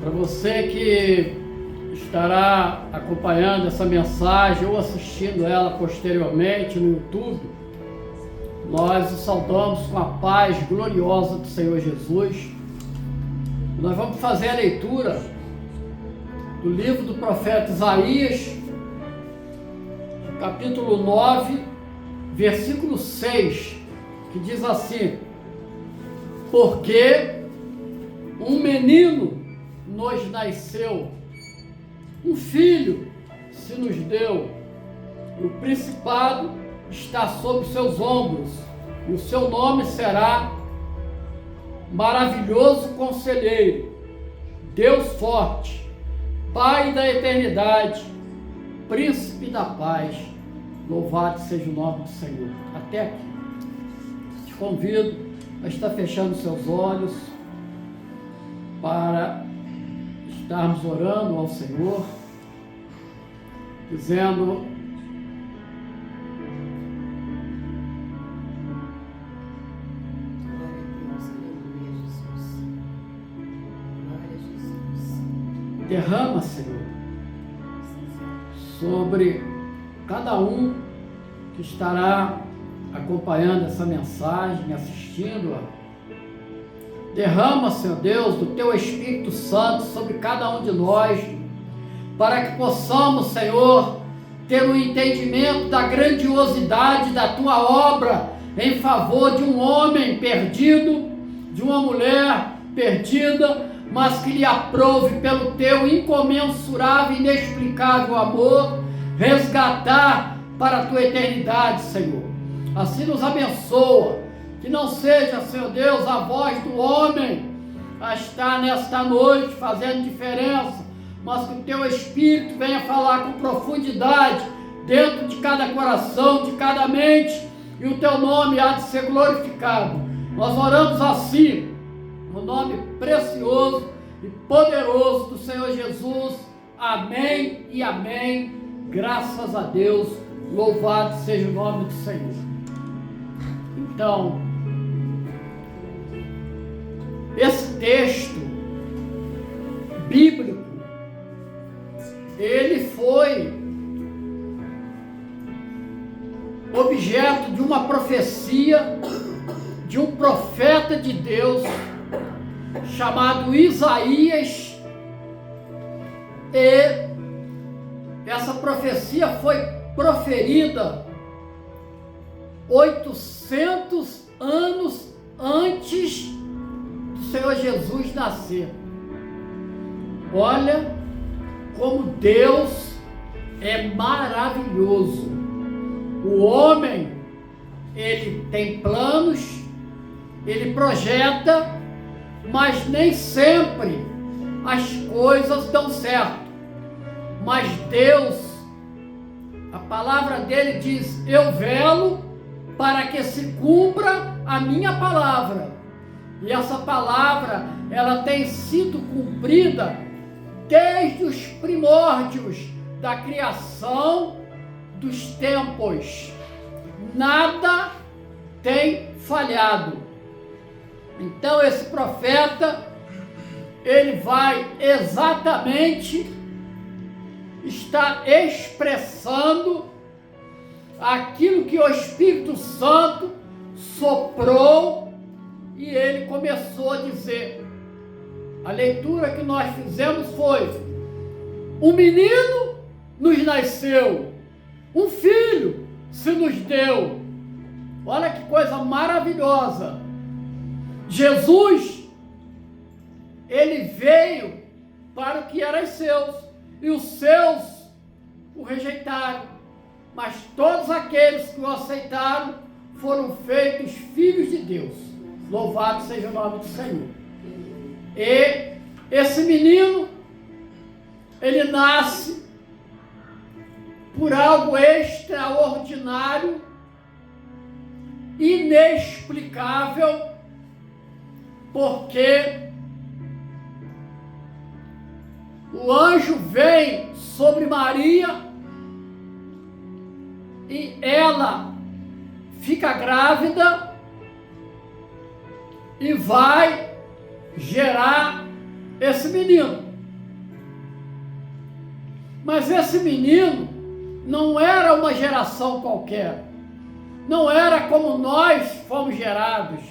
Para você que estará acompanhando essa mensagem ou assistindo ela posteriormente no YouTube, nós o saudamos com a paz gloriosa do Senhor Jesus. Nós vamos fazer a leitura do livro do profeta Isaías, capítulo 9, versículo 6, que diz assim: porque um menino nos nasceu, um filho se nos deu, e o principado está sobre seus ombros, e o seu nome será Maravilhoso Conselheiro, Deus Forte, Pai da Eternidade, Príncipe da Paz. Louvado seja o nome do Senhor. Até aqui. Te convido a estar fechando seus olhos para estarmos orando ao Senhor, dizendo: derrama, Senhor, sobre cada um que estará acompanhando essa mensagem, assistindo-a. Derrama, Senhor Deus, do Teu Espírito Santo sobre cada um de nós, para que possamos, Senhor, ter um entendimento da grandiosidade da Tua obra em favor de um homem perdido, de uma mulher perdida, mas que lhe aprove pelo Teu incomensurável e inexplicável amor, resgatar para a Tua eternidade, Senhor. Assim nos abençoa. Que não seja, Senhor Deus, a voz do homem a estar nesta noite fazendo diferença, mas que o Teu Espírito venha falar com profundidade dentro de cada coração, de cada mente, e o Teu nome há de ser glorificado. Nós oramos assim, no nome precioso e poderoso do Senhor Jesus. Amém e amém. Graças a Deus. Louvado seja o nome do Senhor. Então, esse texto bíblico, ele foi objeto de uma profecia de um profeta de Deus chamado Isaías, e essa profecia foi proferida 800 anos antes do Senhor Jesus nascer. Olha como Deus é maravilhoso. O homem, ele tem planos, ele projeta, mas nem sempre as coisas dão certo. Mas Deus, a palavra dele diz: eu velo para que se cumpra a minha palavra. E essa palavra, ela tem sido cumprida desde os primórdios da criação dos tempos. Nada tem falhado. Então esse profeta, ele vai exatamente estar expressando aquilo que o Espírito Santo soprou, e ele começou a dizer. A leitura que nós fizemos foi: um menino nos nasceu, um filho se nos deu. Olha que coisa maravilhosa. Jesus, ele veio para o que eram seus, e os seus o rejeitaram, mas todos aqueles que o aceitaram foram feitos filhos de Deus. Louvado seja o nome do Senhor. E esse menino, ele nasce por algo extraordinário, inexplicável, porque o anjo vem sobre Maria e ela fica grávida e vai gerar esse menino. Mas esse menino não era uma geração qualquer. Não era como nós fomos gerados,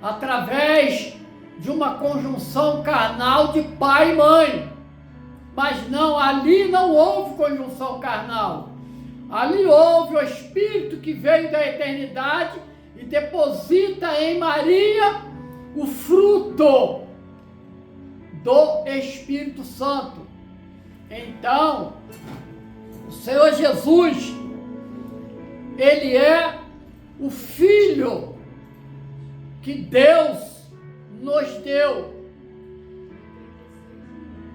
através de uma conjunção carnal de pai e mãe. Mas não, ali não houve conjunção carnal. Ali houve o Espírito que veio da eternidade e deposita em Maria o fruto do Espírito Santo. Então, o Senhor Jesus, Ele é o Filho que Deus nos deu.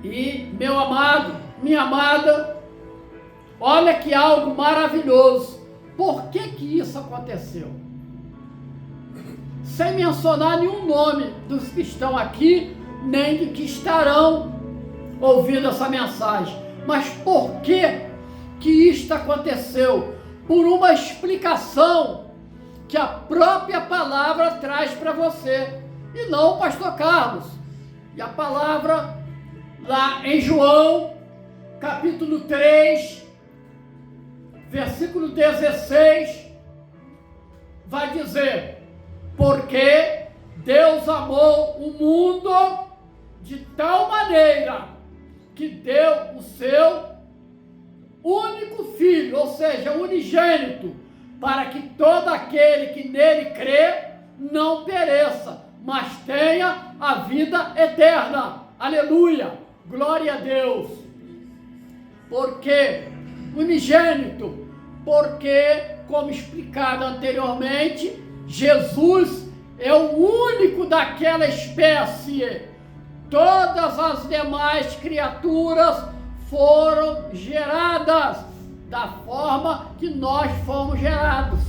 E, meu amado, minha amada, olha que algo maravilhoso. Por que isso aconteceu? Sem mencionar nenhum nome dos que estão aqui, nem de que estarão ouvindo essa mensagem. Mas por que isto aconteceu? Por uma explicação que a própria palavra traz para você, e não o pastor Carlos. E a palavra lá em João, capítulo 3, versículo 16, vai dizer: porque Deus amou o mundo de tal maneira que deu o seu único filho, ou seja, unigênito, para que todo aquele que nele crê não pereça, mas tenha a vida eterna. Aleluia! Glória a Deus! Porque unigênito? Porque, como explicado anteriormente, Jesus é o único daquela espécie. Todas as demais criaturas foram geradas da forma que nós fomos gerados.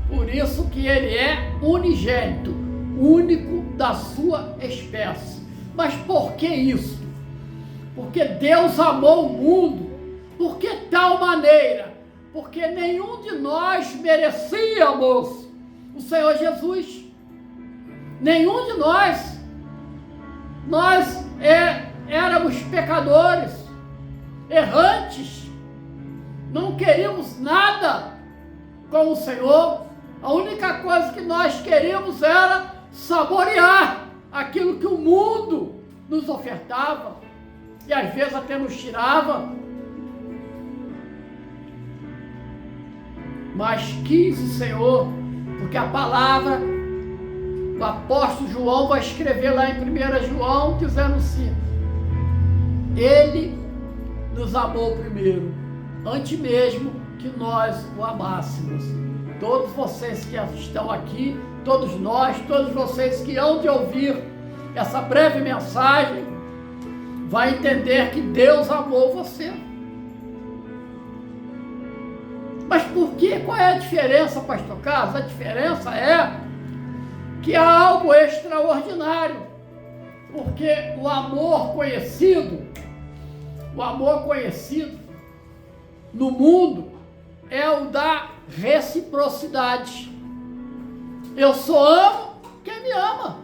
Por isso que ele é unigênito, único da sua espécie. Mas por que isso? Porque Deus amou o mundo. Por que tal maneira? Porque nenhum de nós merecíamos o Senhor Jesus. Nenhum de nós. Nós éramos pecadores, errantes, não queríamos nada com o Senhor. A única coisa que nós queríamos era saborear aquilo que o mundo nos ofertava e às vezes até nos tirava. Mas quis o Senhor, porque a palavra, o apóstolo João vai escrever lá em 1 João, dizendo assim: Ele nos amou primeiro, antes mesmo que nós o amássemos. Todos vocês que estão aqui, todos nós, todos vocês que hão de ouvir essa breve mensagem, vai entender que Deus amou você. Mas por quê? Qual é a diferença, pastor Carlos? A diferença é que há algo extraordinário, porque o amor conhecido no mundo é o da reciprocidade. Eu só amo quem me ama.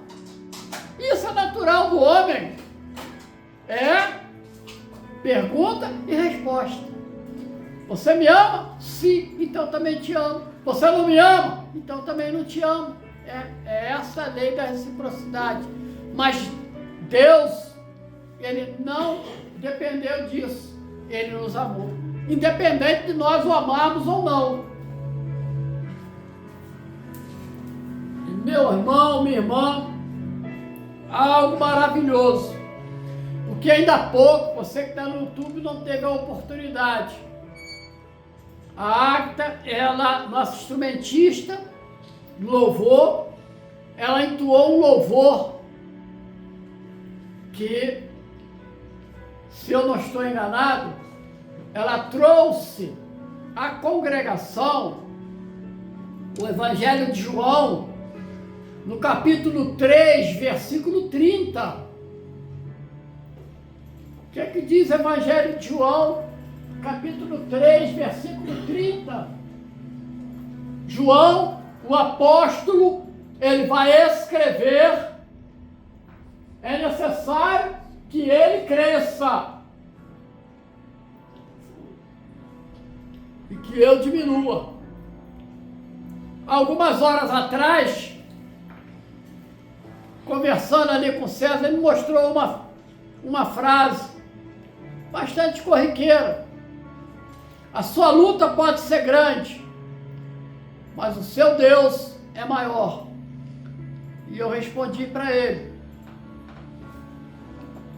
Isso é natural do homem. É pergunta e resposta. Você me ama? Sim, então também te amo. Você não me ama? Então também não te amo. É essa a lei da reciprocidade. Mas Deus, Ele não dependeu disso. Ele nos amou. Independente de nós o amarmos ou não. E meu irmão, minha irmã, algo maravilhoso. Porque ainda há pouco, você que está no YouTube não teve a oportunidade. A Agatha, ela, nossa instrumentista, louvor, ela entoou um louvor que, se eu não estou enganado, ela trouxe à congregação o Evangelho de João, no capítulo 3, versículo 30. O que é que diz o Evangelho de João, capítulo 3, versículo 30? João, o apóstolo, ele vai escrever, é necessário que ele cresça. que eu diminua. Algumas horas atrás, conversando ali com o César, ele me mostrou uma frase bastante corriqueira. A sua luta pode ser grande, mas o seu Deus é maior. E eu respondi para ele: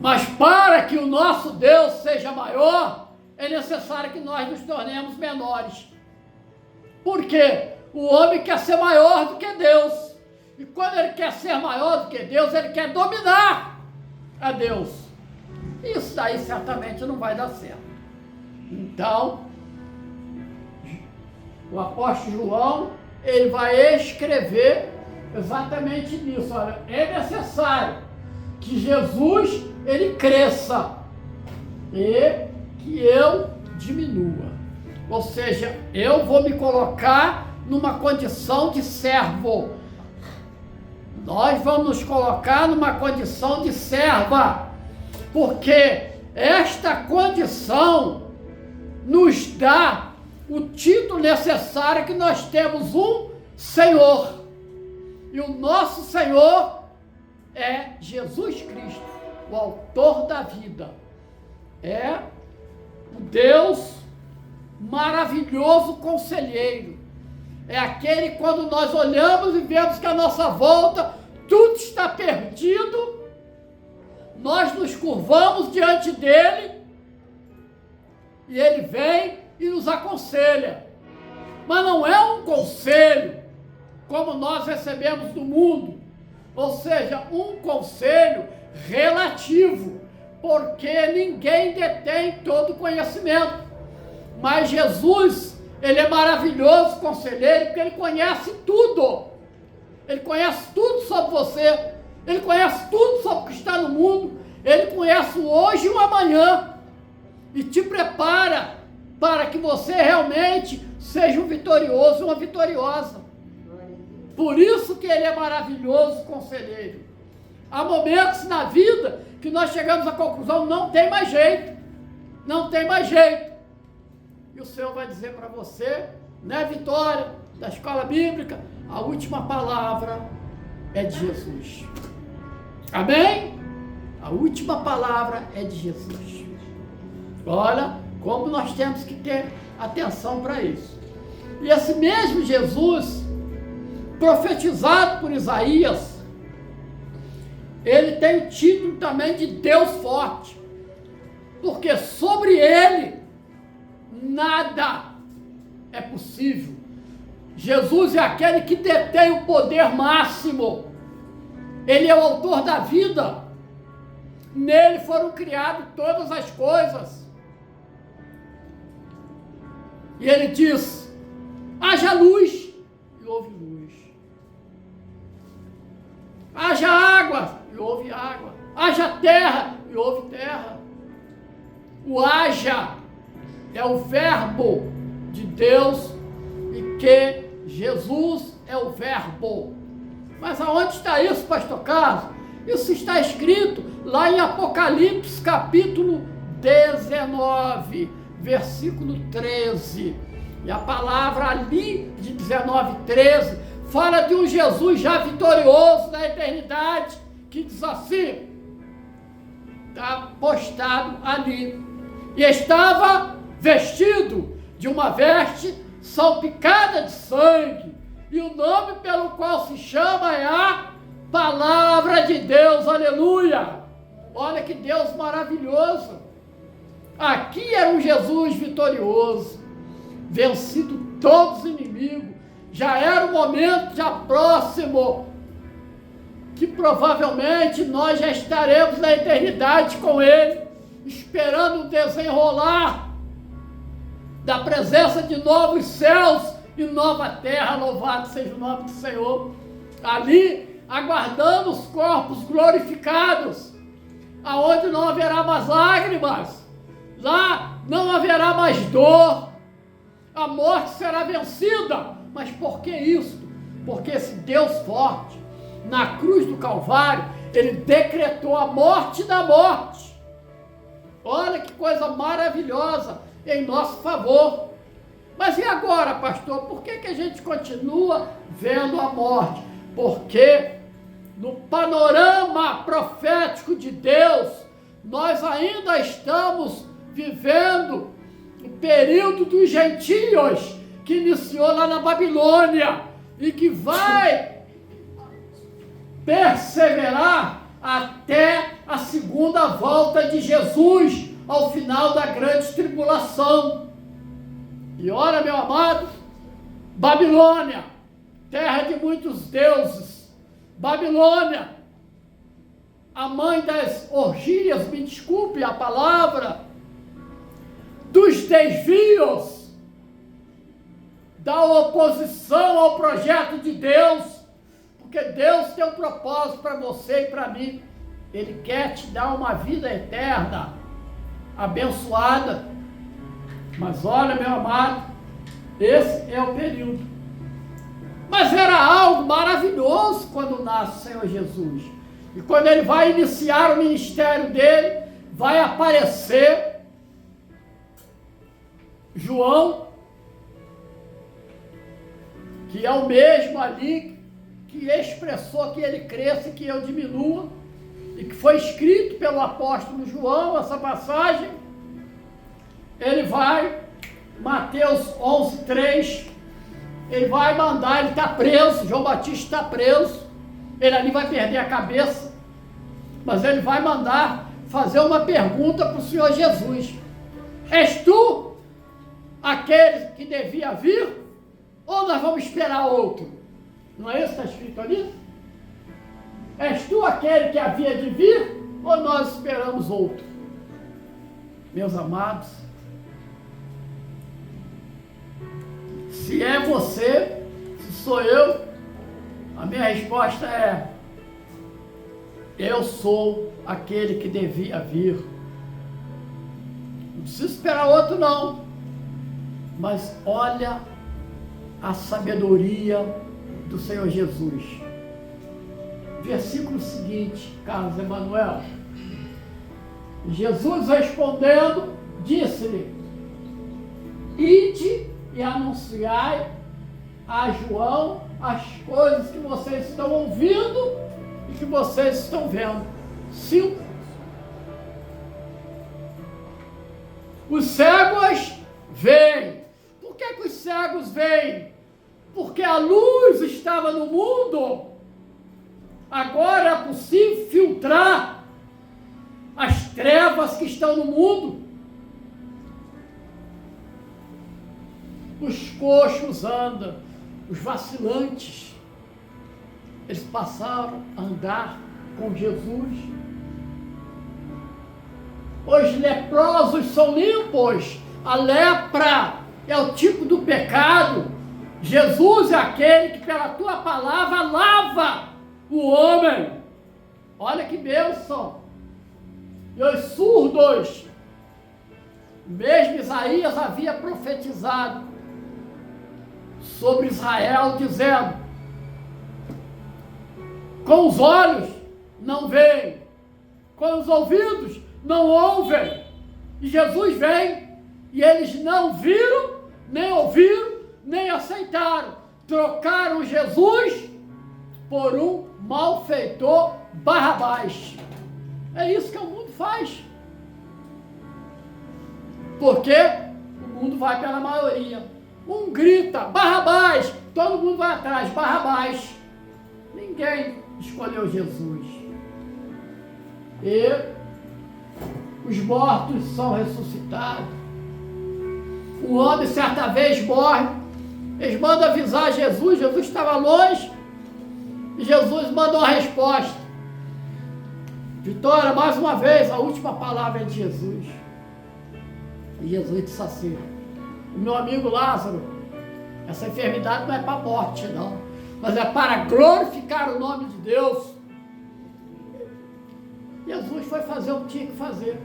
mas para que o nosso Deus seja maior, é necessário que nós nos tornemos menores. Por quê? O homem quer ser maior do que Deus. E quando ele quer ser maior do que Deus, ele quer dominar a Deus. Isso daí certamente não vai dar certo. Então, o apóstolo João, ele vai escrever exatamente nisso. Olha, é necessário que Jesus, ele cresça e que eu diminua. Ou seja, eu vou me colocar numa condição de servo. Nós vamos nos colocar numa condição de serva, porque esta condição nos dá o título necessário que nós temos um Senhor. E o nosso Senhor é Jesus Cristo, o autor da vida. É o Deus maravilhoso conselheiro. É aquele quando nós olhamos e vemos que à nossa volta tudo está perdido, nós nos curvamos diante dele e ele vem e nos aconselha. Mas não é um conselho como nós recebemos do mundo, ou seja, um conselho relativo, porque ninguém detém todo o conhecimento. Mas Jesus, ele é maravilhoso conselheiro, porque ele conhece tudo. Ele conhece tudo sobre você. Ele conhece tudo sobre o que está no mundo. Ele conhece o hoje e o amanhã. E te prepara para que você realmente seja um vitorioso e uma vitoriosa. Por isso que ele é maravilhoso conselheiro. Há momentos na vida que nós chegamos à conclusão, não tem mais jeito. Não tem mais jeito. E o Senhor vai dizer para você, né, Vitória, da escola bíblica, a última palavra é de Jesus. Amém? A última palavra é de Jesus. Olha como nós temos que ter atenção para isso. E esse mesmo Jesus, profetizado por Isaías, ele tem o título também de Deus forte, porque sobre ele nada é possível. Jesus é aquele que detém o poder máximo. Ele é o autor da vida. Nele foram criadas todas as coisas. E ele diz: haja luz, e houve luz. Haja água, e houve água. Haja terra, e houve terra. O haja é o verbo de Deus e que Jesus é o verbo. Mas aonde está isso, pastor Carlos? Isso está escrito lá em Apocalipse, capítulo 19, versículo 13. E a palavra ali de 19, 13 fala de um Jesus já vitorioso na eternidade, que diz assim, está postado ali. E estava vestido de uma veste salpicada de sangue, e o nome pelo qual se chama é a Palavra de Deus, aleluia! Olha que Deus maravilhoso! Aqui era um Jesus vitorioso, vencido todos os inimigos, já era o momento já próximo, que provavelmente nós já estaremos na eternidade com Ele, esperando o desenrolar da presença de novos céus e nova terra, louvado seja o nome do Senhor. Ali, aguardando os corpos glorificados, aonde não haverá mais lágrimas, lá não haverá mais dor, a morte será vencida. Mas por que isso? Porque esse Deus forte, na cruz do Calvário, ele decretou a morte da morte. Olha que coisa maravilhosa em nosso favor. Mas e agora, pastor? Por que a gente continua vendo a morte? Porque no panorama profético de Deus, nós ainda estamos vivendo o período dos gentios, que iniciou lá na Babilônia e que vai perseverar até a segunda volta de Jesus, ao final da grande tribulação. E ora, meu amado, Babilônia, terra de muitos deuses, Babilônia, a mãe das orgias, me desculpe a palavra, dos desvios, da oposição ao projeto de Deus, porque Deus tem um propósito para você e para mim. Ele quer te dar uma vida eterna, abençoada. Mas olha, meu amado, esse é o período. Mas era algo maravilhoso quando nasce o Senhor Jesus. E quando ele vai iniciar o ministério dele, vai aparecer João, que é o mesmo ali que expressou que ele cresça e que eu diminua, e que foi escrito pelo apóstolo João, essa passagem. Ele vai, Mateus 11:3, ele vai mandar, ele está preso, João Batista está preso, ele ali vai perder a cabeça, mas ele vai mandar fazer uma pergunta para o Senhor Jesus: és tu aquele que devia vir, ou nós vamos esperar outro? Não é isso que está escrito ali? És tu aquele que havia de vir, ou nós esperamos outro? Meus amados, se é você, se sou eu, a minha resposta é: eu sou aquele que devia vir. Não preciso esperar outro não, mas olha a sabedoria do Senhor Jesus. Versículo seguinte, Carlos Emanuel. Jesus respondendo, disse-lhe: ide e anunciai a João as coisas que vocês estão ouvindo e que vocês estão vendo. 5. Os cegos veem. Por que os cegos veem? Porque a luz estava no mundo. Agora é possível filtrar as trevas que estão no mundo. Os coxos andam, os vacilantes, eles passaram a andar com Jesus. Os leprosos são limpos. A lepra é o tipo do pecado. Jesus é aquele que pela tua palavra lava o homem. Olha que bênção. E os surdos, mesmo Isaías havia profetizado sobre Israel, dizendo: com os olhos não veem, com os ouvidos não ouvem. E Jesus vem, e eles não viram, nem ouviram, nem aceitaram. Trocaram Jesus por um malfeitor Barrabás. É isso que o mundo faz. Porque o mundo vai pela maioria. Um grita, Barrabás, todo mundo vai atrás, Barrabás. Ninguém escolheu Jesus. E os mortos são ressuscitados. Um homem certa vez morre, eles mandam avisar Jesus, Jesus estava longe, e Jesus manda uma resposta. Vitória, mais uma vez, a última palavra é de Jesus. E Jesus disse assim: o meu amigo Lázaro, essa enfermidade não é para a morte não, mas é para glorificar o nome de Deus. Jesus foi fazer o que tinha que fazer.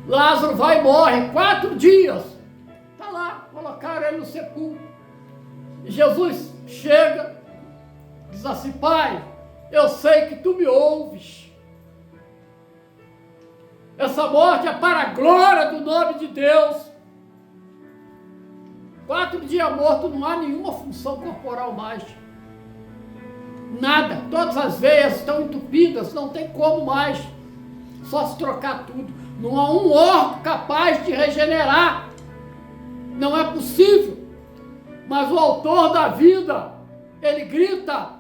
Lázaro vai e morre, 4 dias. Está lá, colocaram ele no sepulcro. E Jesus chega, diz assim: Pai, eu sei que tu me ouves. Essa morte é para a glória do nome de Deus. 4 dias morto, não há nenhuma função corporal mais. Nada. Todas as veias estão entupidas, não tem como mais. Só se trocar tudo. Não há um órgão capaz de regenerar. Não é possível. Mas o autor da vida, ele grita: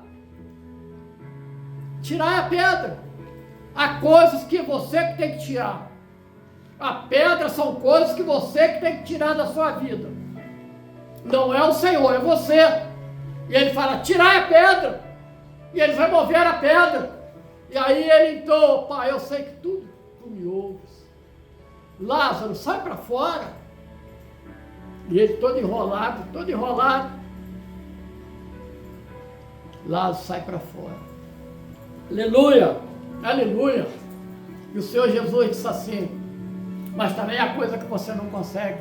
tirai a pedra. Há coisas que você que tem que tirar. A pedra são coisas que você que tem que tirar da sua vida. Não é o Senhor, é você. E ele fala: tirai a pedra. E eles removeram a pedra. E aí ele entrou: pai, eu sei que tudo tu me ouves. Lázaro, sai para fora. E ele todo enrolado. Lázaro sai para fora. Aleluia, aleluia. E o Senhor Jesus disse assim: mas também há coisa que você não consegue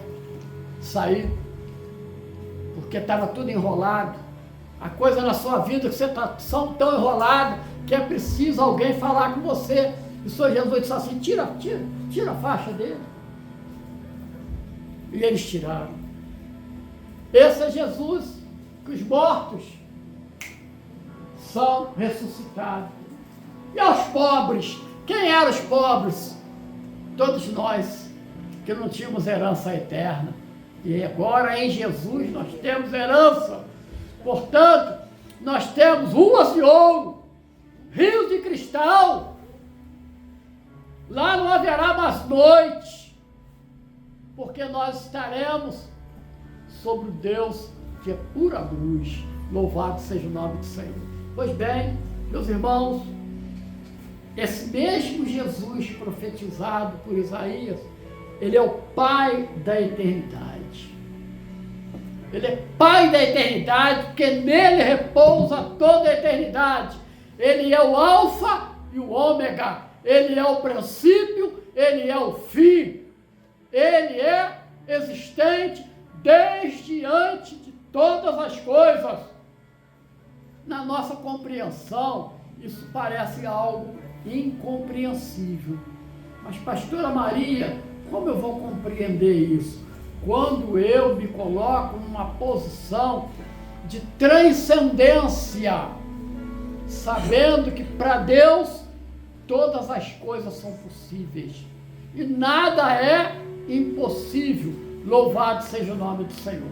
sair, porque estava tudo enrolado. Há coisa na sua vida que você está tão enrolado que é preciso alguém falar com você. E o Senhor Jesus disse assim: tira a faixa dele. E eles tiraram. Esse é Jesus, que os mortos são ressuscitados. E aos pobres? Quem eram os pobres? Todos nós, que não tínhamos herança eterna. E agora em Jesus nós temos herança. Portanto, nós temos ruas de ouro, rios de cristal. Lá não haverá mais noite, porque nós estaremos sobre o Deus que é pura luz. Louvado seja o nome do Senhor. Pois bem, meus irmãos, esse mesmo Jesus profetizado por Isaías, ele é o Pai da eternidade. Ele é Pai da eternidade, porque nele repousa toda a eternidade. Ele é o Alfa e o Ômega. Ele é o princípio, ele é o fim. Ele é existente desde antes de todas as coisas. Na nossa compreensão, isso parece algo incompreensível. Mas, pastora Maria, como eu vou compreender isso? Quando eu me coloco numa posição de transcendência, sabendo que para Deus todas as coisas são possíveis e nada é impossível. Louvado seja o nome do Senhor.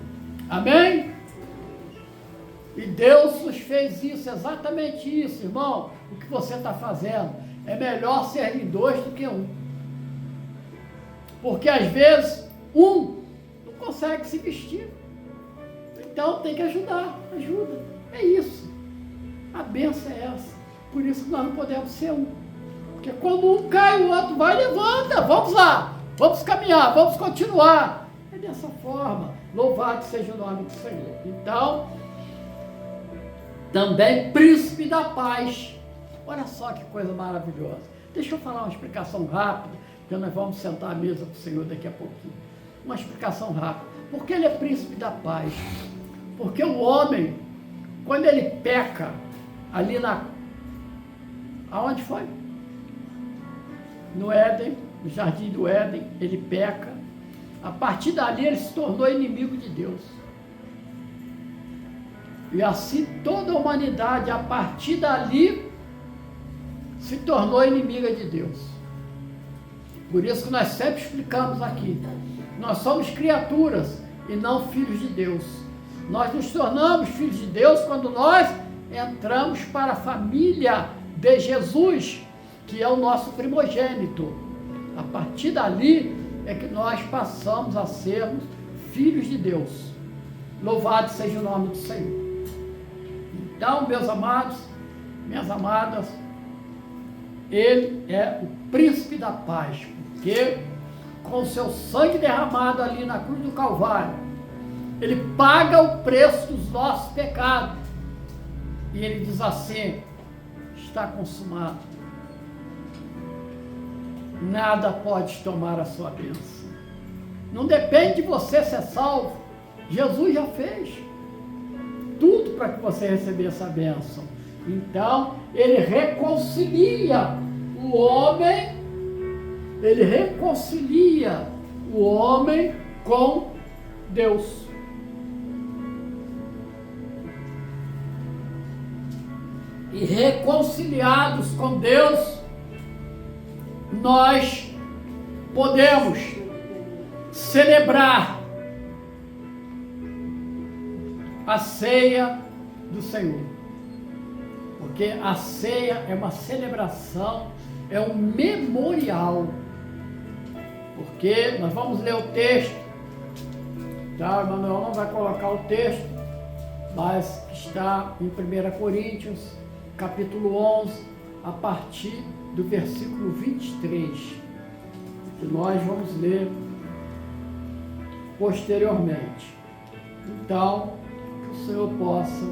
Amém? E Deus nos fez isso, exatamente isso, irmão. O que você está fazendo é melhor ser em 2 do que 1. Porque às vezes um não consegue se vestir. Então tem que ajudar. Ajuda. É isso. A bênção é essa. Por isso que nós não podemos ser um. Porque quando um cai, o outro vai e levanta. Vamos lá. Vamos caminhar. Vamos continuar. É dessa forma. Louvado seja o nome do Senhor. Então, também príncipe da paz. Olha só que coisa maravilhosa. Deixa eu falar uma explicação rápida, porque nós vamos sentar à mesa com o Senhor daqui a pouquinho. Uma explicação rápida. Por que ele é príncipe da paz? Porque o homem, quando ele peca, ali aonde foi? No Éden, no jardim do Éden, ele peca. A partir dali ele se tornou inimigo de Deus. E assim toda a humanidade, a partir dali, se tornou inimiga de Deus. Por isso que nós sempre explicamos aqui. Nós somos criaturas e não filhos de Deus. Nós nos tornamos filhos de Deus quando nós entramos para a família de Jesus, que é o nosso primogênito. A partir dali é que nós passamos a sermos filhos de Deus. Louvado seja o nome do Senhor. Então, meus amados, minhas amadas, ele é o príncipe da paz, porque com o seu sangue derramado ali na cruz do Calvário, ele paga o preço dos nossos pecados. E ele diz assim: está consumado. Nada pode tomar a sua bênção. Não depende de você ser salvo. Jesus já fez tudo para que você recebesse essa bênção. Então, ele reconcilia o homem, com Deus. e reconciliados com Deus, nós podemos celebrar a ceia do Senhor. Porque a ceia é uma celebração, é um memorial. Porque nós vamos ler o texto, tá? O Manuel não vai colocar o texto, mas está em 1 Coríntios, capítulo 11, a partir do versículo 23, que nós vamos ler posteriormente. Então, que o Senhor possa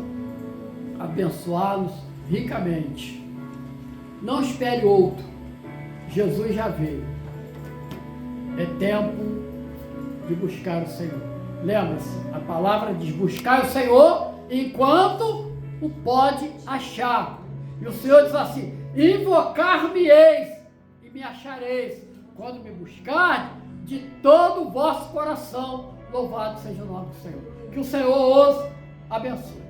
abençoá-los ricamente. Não espere outro, Jesus já veio. É tempo de buscar o Senhor. Lembra-se, a palavra diz: buscar o Senhor enquanto o pode achar. E o Senhor diz assim: invocar-me-eis e me achareis, quando me buscar de todo o vosso coração. Louvado seja o nome do Senhor. Que o Senhor os abençoe.